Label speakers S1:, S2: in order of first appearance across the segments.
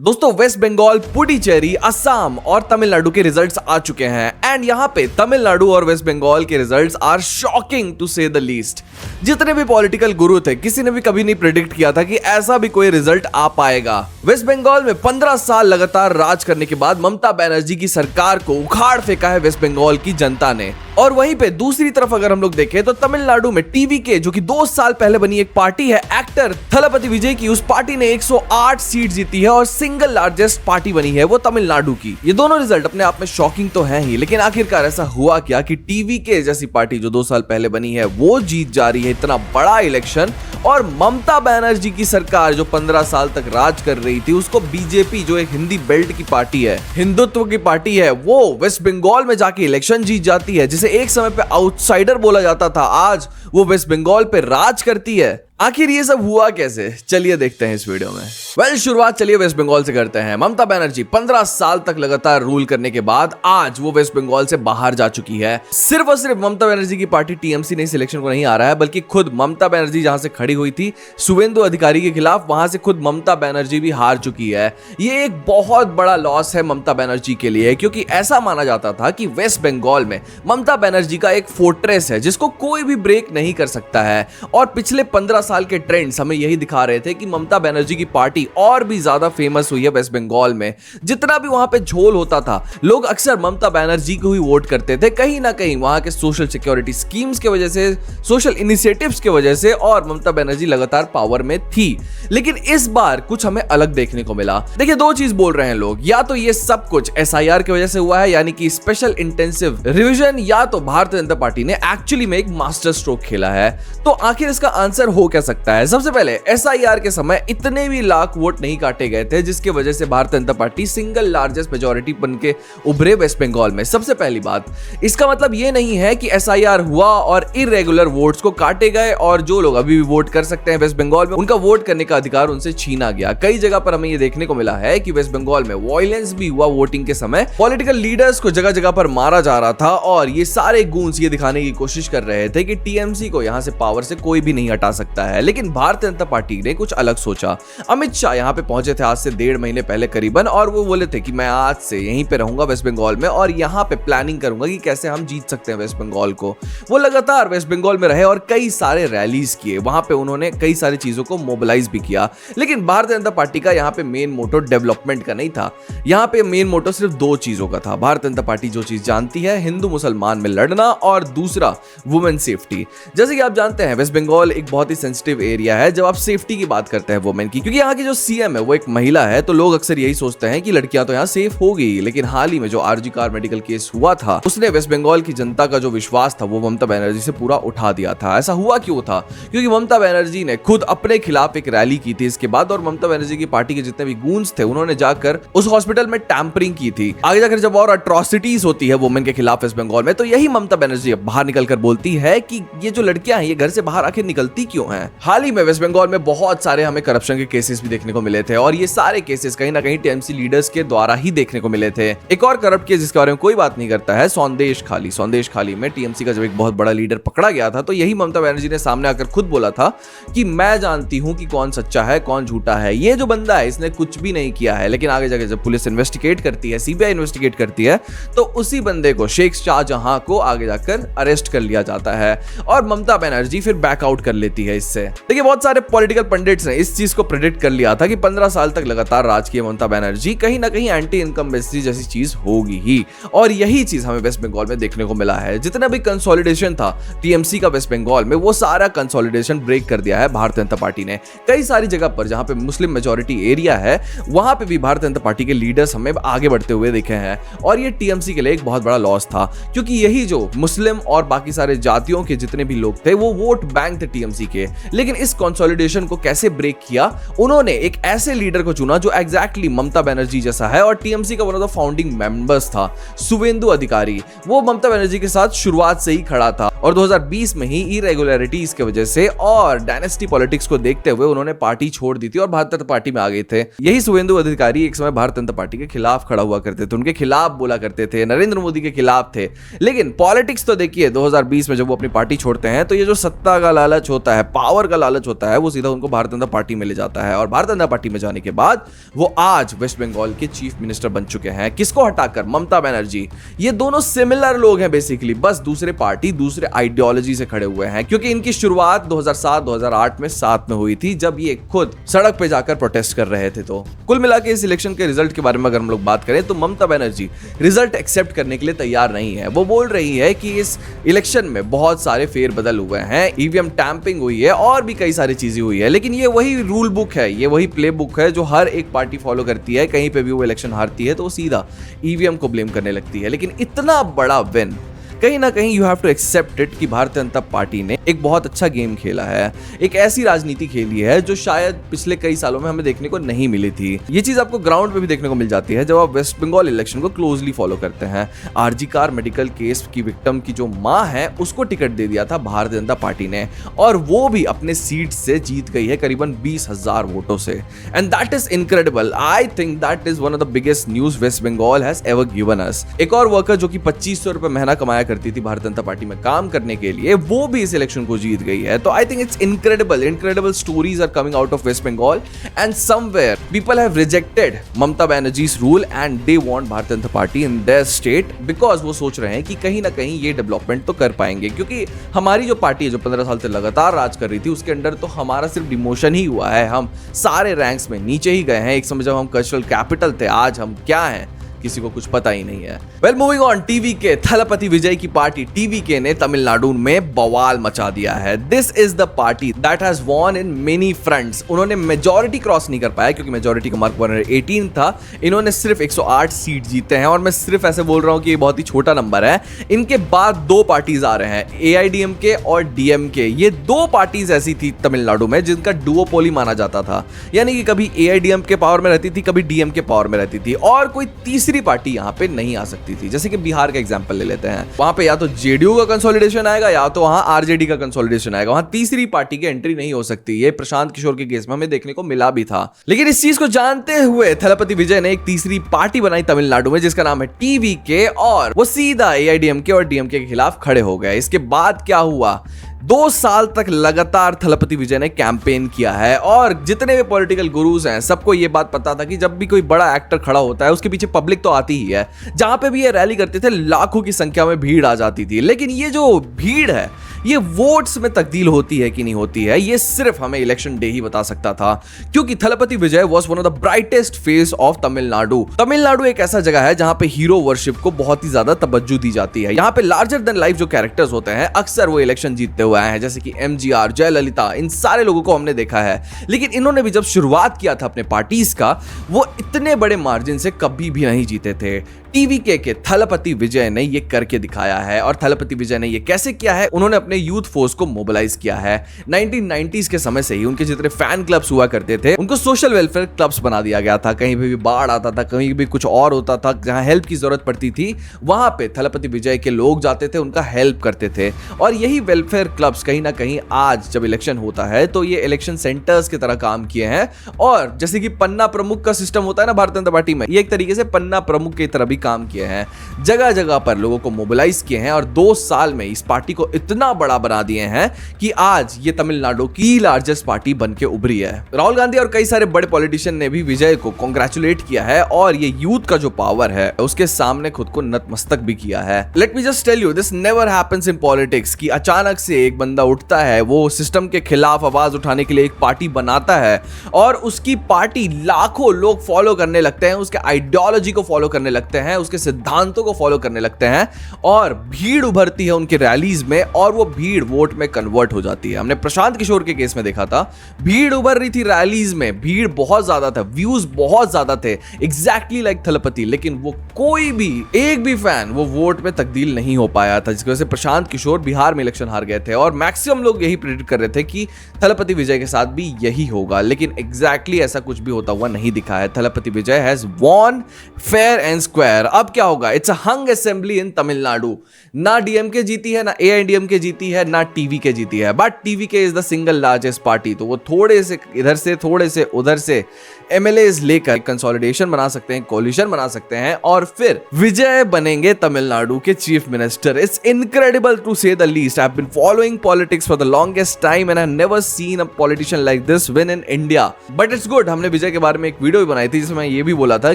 S1: दोस्तों वेस्ट बंगाल, पुडुचेरी, असम और तमिलनाडु के रिजल्ट्स आ चुके हैं एंड यहाँ पे तमिलनाडु और वेस्ट बंगाल के results are shocking to say the least. जितने भी पॉलिटिकल गुरु थे किसी ने भी कभी नहीं प्रेडिक्ट किया था कि ऐसा भी कोई रिजल्ट आ पाएगा। वेस्ट बंगाल में 15 साल लगातार राज करने के बाद ममता बनर्जी की सरकार को उखाड़ फेंका है वेस्ट बंगाल की जनता ने। और वहीं पे दूसरी तरफ अगर हम लोग देखें तो तमिलनाडु में टीवीके जो कि 2 साल पहले बनी एक पार्टी है एक्टर थलपति विजय की, उस पार्टी ने 108 सीट जीती है और सिंगल लार्जेस्ट पार्टी बनी है वो तमिलनाडु की। ये दोनों रिजल्ट अपने आप में शॉकिंग तो है ही, लेकिन आखिरकार ऐसा हुआ क्या कि टीवीके जैसी पार्टी जो 2 साल पहले बनी है वो जीत जा रही है इतना बड़ा इलेक्शन, और ममता बनर्जी की सरकार जो 15 साल तक राज कर रही थी उसको बीजेपी जो एक हिंदी बेल्ट की पार्टी है, हिंदुत्व की पार्टी है, वो वेस्ट बंगाल में जाके इलेक्शन जीत जाती है। जिसे एक समय पे आउटसाइडर बोला जाता था, आज वो वेस्ट बंगाल पे राज करती है। आखिर ये सब हुआ कैसे, चलिए देखते हैं इस वीडियो में। शुरुआत चलिए वेस्ट बंगाल से करते हैं। ममता बनर्जी 15 साल तक लगातार रूल करने के बाद आज वो वेस्ट बंगाल से बाहर जा चुकी है। सिर्फ और सिर्फ ममता बनर्जी की पार्टी टीएमसी ने इस इलेक्शन को नहीं आ रहा है, बल्कि खुद ममता बनर्जी जहां से खड़ी हुई थी शुवेंदु अधिकारी के खिलाफ, वहां से खुद ममता बनर्जी भी हार चुकी है। ये एक बहुत बड़ा लॉस है ममता बनर्जी के लिए, क्योंकि ऐसा माना जाता था कि वेस्ट बंगाल में ममता बनर्जी का एक फोर्ट्रेस है जिसको कोई भी ब्रेक नहीं कर सकता है। और पिछले 15 साल के ट्रेंड्स हमें यही दिखा रहे थे कि ममता बनर्जी की पार्टी और भी ज्यादा फेमस हुई है वेस्ट बंगाल में। जितना भी वहां पे झोल होता था, लोग अक्सर ममता बनर्जी को ही वोट करते थे, कहीं ना कहीं वहां के सोशल सिक्योरिटी स्कीम्स की वजह से, सोशल इनिशिएटिव्स की वजह से, और ममता बनर्जी लगातार पावर में थी। लेकिन इस बार कुछ हमें अलग देखने को मिला। देखिए, 2 चीज बोल रहे हैं लोग, या तो ये सब कुछ एसआईआर की वजह से हुआ है, यानी कि स्पेशल इंटेंसिव रिवीजन, या तो भारतीय जनता पार्टी ने एक्चुअली में एक मास्टर स्ट्रोक खेला है। तो आखिर इसका आंसर हो क्या सकता है? सबसे पहले एसआईआर के समय इतने भी लाख वोट नहीं काटे गए थे, जिसकी वजह से भारतीय Janata party single largest majority बन के उभरे वेस्ट बंगाल में। सबसे पहली बात, इसका मतलब यह नहीं है कि एसआईआर हुआ और इरेगुलर वोट्स को काटे गए और जो लोग अभी भी वोट कर सकते हैं वेस्ट बंगाल में, उनका वोट करने का अधिकार उनसे छीना गया। कई जगह पर हमें यह देखने को मिला है कि वेस्ट बंगाल में वायलेंस भी हुआ वोटिंग के समय, पॉलिटिकल लीडर्स को जगह जगह पर मारा जा रहा था, और ये सारे गूंज ये दिखाने की कोशिश कर रहे थे कि टीएमसी को यहां से पावर से कोई भी नहीं हटा सकता है। लेकिन भारतीय जनता पार्टी ने कुछ अलग सोचा। अमित शाह यहां पे पहुंचे थे आज से 1.5 महीने पहले करीबन, और वो बोले थे कि मैं आज से यहीं पे रहूंगा वेस्ट बंगाल में और यहां पे प्लानिंग करूंगा कि कैसे हम जीत सकते हैं वेस्ट बंगाल को। वो लगातार वेस्ट बंगाल में रहे और कई सारे रैलीज किए, वहां पे उन्होंने कई सारी चीजों को मोबिलाइज भी किया। लेकिन भारतीय जनता पार्टी का यहां पे मेन मोटो डेवलपमेंट का नहीं था, यहां पे मेन मोटो सिर्फ 2 चीजों का था। भारतीय जनता पार्टी जो चीज जानती है, हिंदू मुसलमान में लड़ना, और दूसरा वुमेन सेफ्टी। जैसे कि आप जानते हैं वेस्ट बंगाल एक बहुत ही सेंसिटिव एरिया है जब आप सेफ्टी की बात करते हैं वुमेन की, क्योंकि यहाँ की जो सीएम है वो एक महिला है, तो लोग अक्सर यही सोचते हैं कि लड़कियां तो यहाँ सेफ होगी। लेकिन हाल ही में जो आरजी कार मेडिकल केस हुआ था, उसने वेस्ट बंगाल की जनता का जो विश्वास था वो ममता बनर्जी से पूरा उठा दिया था। ऐसा हुआ क्यों था? क्योंकि ममता बनर्जी ने खुद अपने खिलाफ एक रैली की थी इसके बाद, और ममता बनर्जी की पार्टी के जितने भी गूंज थे उन्होंने जाकर उस हॉस्पिटल में टैंपरिंग की थी। आगे जाकर जब और अट्रॉसिटीज होती है वुमेन के खिलाफ वेस्ट बंगाल में, तो यही ममता बनर्जी बाहर निकलकर बोलती है कि ये जो लड़कियां हैं ये घर से बाहर आखिर निकलती क्यों हैं। हाल ही में वेस्ट बंगाल में बहुत सारे हमें करप्शन के केसेस भी देखने को मिले थे, और ये सारे केसेस कहीं ना कहीं टीएमसी लीडर्स के द्वारा ही देखने को मिले थे। एक और करप्ट केस जिसके बारे में कोई बात नहीं करता है, संदेश खाली में टीएमसी का जब एक बहुत बड़ा लीडर पकड़ा गया था, तो यही ममता बनर्जी ने सामने आकर खुद बोला था कि मैं जानती हूं कि कौन सच्चा है कौन झूठा है, ये जो बंदा है इसने कुछ भी नहीं किया है। लेकिन आगे जाकर जब पुलिस इन्वेस्टिगेट करती है, सीबीआई इन्वेस्टिगेट करती है, तो उसी बंदे को, शेख शाहजहां को, आगे जाकर अरेस्ट कर लिया जाता है और ममता बनर्जी फिर बैकआउट कर लेती है इससे। देखिए, बहुत सारे पॉलिटिकल पंडित्स ने इस चीज को प्रेडिक्ट कर लिया था कि 15 साल तक लगातार राज किए ममता बनर्जी, कहीं ना कहीं एंटी इनकम्बेंसी जैसी चीज होगी ही, और यही चीज हमें वेस्ट बंगाल में देखने को मिला है। जितना भी कंसोलिडेशन था टीएमसी का वेस्ट बंगाल में, वो सारा कंसोलिडेशन ब्रेक कर दिया है भारतीय जनता पार्टी ने। कई सारी जगह पर जहां पे मुस्लिम मेजॉरिटी एरिया है, वहां पे भी भारतीय जनता पार्टी के लीडर्स हमें आगे बढ़ते हुए दिखे हैं, और ये टीएमसी के लिए एक बहुत बड़ा लॉस था, क्योंकि यही जो मुस्लिम और बाकी सारे जातियों के जितने भी लोग थे वो वोट बैंक थे टीएमसी के। लेकिन इस कंसोलिडेशन को कैसे ब्रेक किया? उन्होंने एक ऐसे लीडर को चुना जो एग्जैक्टली ममता बनर्जी जैसा है, और टीएमसी का one of the founding members था शुवेंदु अधिकारी। वो ममता बनर्जी के साथ शुरुआत से ही खड़ा था, और 2020 में ही इरेगुलरिटीज की वजह से और डायनेस्टी पॉलिटिक्स को देखते हुए उन्होंने पार्टी छोड़ दी थी और भारतीय जनता पार्टी में आ गए थे। यही शुभेंदु अधिकारी एक समय भारतीय जनता पार्टी के खिलाफ खड़ा हुआ करते थे, उनके खिलाफ बोला करते थे, नरेंद्र मोदी के खिलाफ थे। लेकिन पॉलिटिक्स तो देखिए 2020 में जब वो अपनी पार्टी छोड़ते हैं तो ये जो सत्ता का लालच होता है, पावर का लालच होता है, वो सीधा उनको भारतीय जनता पार्टी में ले जाता है। और भारतीय जनता पार्टी में जाने के बाद वो आज वेस्ट बंगाल के चीफ मिनिस्टर बन चुके हैं। किसको हटाकर? ममता बनर्जी। ये दोनों सिमिलर लोग हैं बेसिकली, बस दूसरे पार्टी दूसरे आइडियोलॉजी से खड़े हुए हैं, क्योंकि इनकी शुरुआत 2007-2008 में साथ में हुई थी जब ये खुद सड़क पे जाकर प्रोटेस्ट कर रहे थे। तो कुल मिलाकर इस इलेक्शन के रिजल्ट के बारे में अगर हम लोग बात करें तो ममता बनर्जी रिजल्ट एक्सेप्ट करने के लिए तैयार नहीं है। वो बोल रही है कि इस इलेक्शन में बहुत सारे फेरबदल हुए हैं, ईवीएम टैंपिंग हुई है और भी कई सारी चीजें हुई है, लेकिन ये वही रूल बुक है, ये वही प्ले बुक है जो हर एक पार्टी फॉलो करती है। कहीं पे भी वो इलेक्शन हारती है तो वो सीधा ईवीएम को ब्लेम करने लगती है। लेकिन इतना बड़ा विन, कहीं ना कहीं you have to accept it कि भारतीय जनता पार्टी ने एक बहुत अच्छा गेम खेला है, एक ऐसी राजनीति खेली है जो शायद पिछले कई सालों में हमें देखने को नहीं मिली थी। ये चीज आपको ग्राउंड पे भी देखने को मिल जाती है जब आप वेस्ट बंगाल इलेक्शन को क्लोजली फॉलो करते हैं। आरजी कार मेडिकल केस की विक्टिम की जो मां है उसको टिकट दे दिया था भारतीय जनता पार्टी ने और वो भी अपने सीट से जीत गई है करीबन 20,000 वोटों से। And that is incredible. I think that is one of the biggest news West Bengal has ever given us. एक और वर्कर जो कि 2500 रुपए महीना कमाया करती थी भारतीय जनता पार्टी में काम करने के लिए, वो भी इस इलेक्शन को जीत गई है। तो I think it's incredible stories are coming out of West Bengal and somewhere people have rejected Mamata Banerjee's rule and they want Bharatiya Janata Party in their state because वो सोच रहे हैं कि कहीं ना कहीं ये डेवलपमेंट तो कर पाएंगे, क्योंकि हमारी जो पार्टी है जो 15 साल से लगातार राज कर रही थी उसके अंडर तो हमारा सिर्फ डिमोशन ही हुआ है, हम सारे रैंक्स में नीचे ही गए हैं। एक समय जब हम कल्चरल कैपिटल थे, आज हम क्या हैं किसी को कुछ पता ही नहीं है। Well moving on, TVK Thalapathy Vijay की पार्टी टीवीके ने तमिलनाडु में बवाल मचा दिया है। This is the party that has won in many fronts. उन्होंने मेजॉरिटी क्रॉस नहीं कर पाया क्योंकि मेजॉरिटी का मार्क 118 था। इन्होंने सिर्फ 108 सीट जीते हैं और मैं सिर्फ ऐसे बोल रहा हूं कि ये बहुत ही छोटा नंबर है। इनके बाद दो पार्टीज आ रहे हैं, एआईडीएमके और डीएमके। ये दो पार्टीज ऐसी थी तमिलनाडु में जिनका डुओपोली माना जाता था, यानी कि कभी एआईडीएमके पावर में रहती थी, कभी डीएमके पावर में रहती थी और कोई तीसरी पार्टी यहां पे नहीं आ सकती थी। जैसे कि बिहार का एग्जांपल ले लेते हैं, वहां पे या तो जेडीयू का कंसोलिडेशन आएगा या तो वहां आरजेडी का कंसोलिडेशन आएगा, वहां तीसरी पार्टी की एंट्री नहीं हो सकती। ये प्रशांत किशोर के केस में हमें देखने को मिला भी था। लेकिन इस चीज को जानते हुए थलपति विजय ने एक तीसरी पार्टी बनाई तमिलनाडु में जिसका नाम है टीवीके और वो सीधा एआईडीएमके और डीएमके के खिलाफ खड़े हो गए। इसके बाद क्या हुआ, 2 साल तक लगातार थलपति विजय ने कैंपेन किया है और जितने भी पॉलिटिकल गुरुज हैं सबको ये बात पता था कि जब भी कोई बड़ा एक्टर खड़ा होता है उसके पीछे पब्लिक तो आती ही है। जहां पे भी ये रैली करते थे लाखों की संख्या में भीड़ आ जाती थी। लेकिन ये जो भीड़ है ये वोट्स में तब्दील होती है कि नहीं होती है, ये सिर्फ हमें इलेक्शन डे ही बता सकता था, क्योंकि Thalapathy Vijay was one of the brightest face of Tamil Nadu. Tamil Nadu एक ऐसा जगह है जहां पे हीरो वर्शिप को बहुत ही ज्यादा तवज्जो दी जाती है। यहाँ पे लार्जर देन लाइफ जो कैरेक्टर्स होते हैं अक्सर वो इलेक्शन जीतते हुए आए हैं, जैसे कि एमजीआर, जयललिता, इन सारे लोगों को हमने देखा है। लेकिन इन्होंने भी जब शुरुआत किया था अपने पार्टीज का, वो इतने बड़े मार्जिन से कभी भी नहीं जीते थे। टीवीके के थलपति विजय ने ये करके दिखाया है। और थलपति विजय ने ये कैसे किया है, उन्होंने अपने यूथ फोर्स को मोबिलाइज किया है। 1990s के समय से ही उनके जितने फैन क्लब्स हुआ करते थे उनको सोशल वेलफेयर क्लब्स बना दिया गया था। कहीं भी बाढ़ आता था, कहीं भी कुछ और होता था, जहां हेल्प की जरूरत पड़ती थी वहां पे थलपति विजय के लोग जाते थे, उनका हेल्प करते थे। और यही वेलफेयर क्लब्स कहीं ना कहीं आज जब इलेक्शन होता है तो ये इलेक्शन सेंटर्स की तरह काम किए हैं। और जैसे कि पन्ना प्रमुख का सिस्टम होता है ना भारतीय जनता पार्टी में, ये एक तरीके से पन्ना प्रमुख की तरह भी काम किए हैं। जगह जगह पर लोगों को मोबिलाइज किए हैं और 2 साल में इस पार्टी को इतना बड़ा बना दिए हैं कि आज ये तमिलनाडु की लार्जेस्ट पार्टी बन के उभरी है। राहुल गांधी और कई सारे बड़े पॉलिटिशियन ने भी विजय को कांग्रेचुलेट किया है और ये यूथ का जो पावर है उसके सामने खुद को नतमस्तक भी किया है। Let me just tell you, this never happens in politics कि अचानक से एक बंदा उठता है, वो सिस्टम के खिलाफ आवाज उठाने के लिए एक पार्टी बनाता है और उसकी पार्टी लाखों लोग फॉलो करने लगते हैं, उसके आइडियोलॉजी को फॉलो करने लगते हैं, उसके सिद्धांतों को फॉलो करने लगते हैं और भीड़ उभरती है उनके रैलीज में और वो भीड़ वोट में कन्वर्ट हो जाती है। हमने प्रशांत किशोर के केस में देखा था, भीड़ उभर रही थी रैलीज में, भीड़ बहुत ज्यादा था, व्यूज बहुत ज्यादा थे, एग्जैक्टली लाइक थलपति, लेकिन वो कोई भी एक भी फैन वो वोट में तब्दील नहीं हो पाया था, जिसकी वजह से प्रशांत किशोर बिहार में इलेक्शन हार गए थे। और मैक्सिमम लोग यही प्रेडिक्ट कर रहे थे कि थलपति विजय के साथ भी यही होगा, लेकिन एग्जैक्टली ऐसा कुछ भी होता हुआ नहीं दिखा है। Thalapathy Vijay has won fair and square. अब क्या होगा, it's a hung assembly in Tamil Nadu. ना डीएमके जीती है, ना एआईडीएमके जीती जीती है ना टीवी के जीती है, बट टीवी के is the single largest party, तो वो थोड़े से इधर से थोड़े से उधर से एमएलएज लेकर कंसोलिडेशन बना सकते हैं, कोलिशन बना सकते हैं और फिर विजय बनेंगे तमिलनाडु के chief minister. It's incredible to say the least. I have been following politics for the longest time and I have never seen a politician like this win in India, but it's good. हमने विजय के बारे में एक video भी बनाई थी जिसमें मैं ये भी बोला था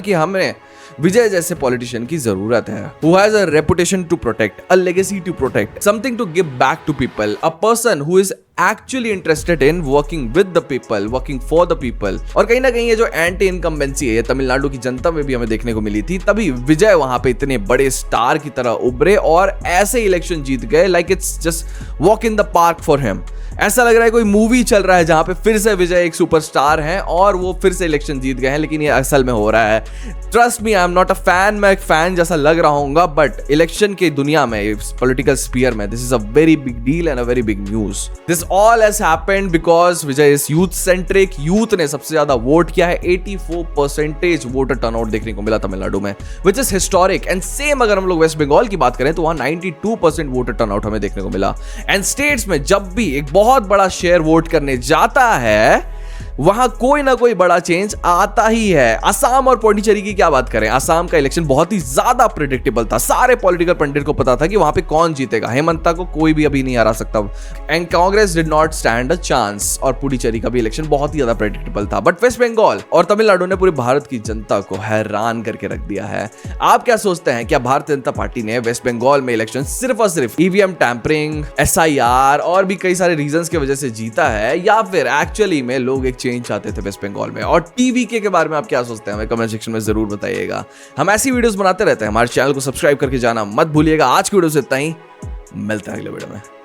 S1: कि हमें विजय जैसे पॉलिटिशियन की जरूरत है, who has a reputation to protect, a legacy to protect, something to give back to people, a person who is actually interested in working with the people, working for the people। और कहीं ना कहीं ये जो anti incumbency है तमिलनाडु की जनता में भी हमें देखने को मिली थी, तभी विजय वहां पे इतने बड़े स्टार की तरह उभरे और ऐसे इलेक्शन जीत गए like it's just walk in the park for him. ऐसा लग रहा है कोई मूवी चल रहा है जहां पे फिर से विजय एक सुपरस्टार हैं और वो फिर से इलेक्शन जीत गए हैं, लेकिन ये असल में हो रहा है। Trust me, I am not a fan, मैं एक फैन जैसा लग रहा हूँ, बट इलेक्शन की दुनिया में, पॉलिटिकल स्पीयर में, this is a very big deal and a very big news. This all has happened because Vijay is youth centric. Youth ने सबसे ज्यादा वोट किया है, 84% वोटर टर्नआउट देखने को मिला तमिलनाडु में, which is historic. And same अगर हम लोग वेस्ट बंगाल की बात करें तो वहां 92% वोटर टर्नआउट हमें देखने को मिला। एंड स्टेट्स में जब भी एक बहुत बड़ा शेयर वोट करने जाता है वहां कोई ना कोई बड़ा चेंज आता ही है। असम और पौंडीचेरी की क्या बात करें, असम का इलेक्शन बहुत ही ज्यादा प्रेडिक्टेबल था। सारे पॉलिटिकल पंडित को पता था कि वहां पे कौन जीतेगा, हेमंता को कोई भी अभी नहीं हरा सकता and Congress did not stand a chance. और पुडुचेरी का भी इलेक्शन बहुत ही ज्यादा प्रेडिक्टेबल था। बट वेस्ट बंगाल और तमिलनाडु ने पूरे भारत की जनता को हैरान करके रख दिया है। आप क्या सोचते हैं, क्या भारतीय जनता पार्टी ने वेस्ट बंगाल में इलेक्शन सिर्फ और सिर्फ ईवीएम टैंपरिंग, SIR और भी कई सारे रीजंस की वजह से जीता है, या फिर एक्चुअली में लोग एक चेंज चाहते थे वेस्ट बंगाल में? और टीवीके के बारे में आप क्या सोचते हैं, हमें कमेंट सेक्शन में जरूर बताइएगा। हम ऐसी वीडियोस बनाते रहते हैं, हमारे चैनल को सब्सक्राइब करके जाना मत भूलिएगा। आज की वीडियो से इतना ही, मिलते हैं अगले वीडियो में।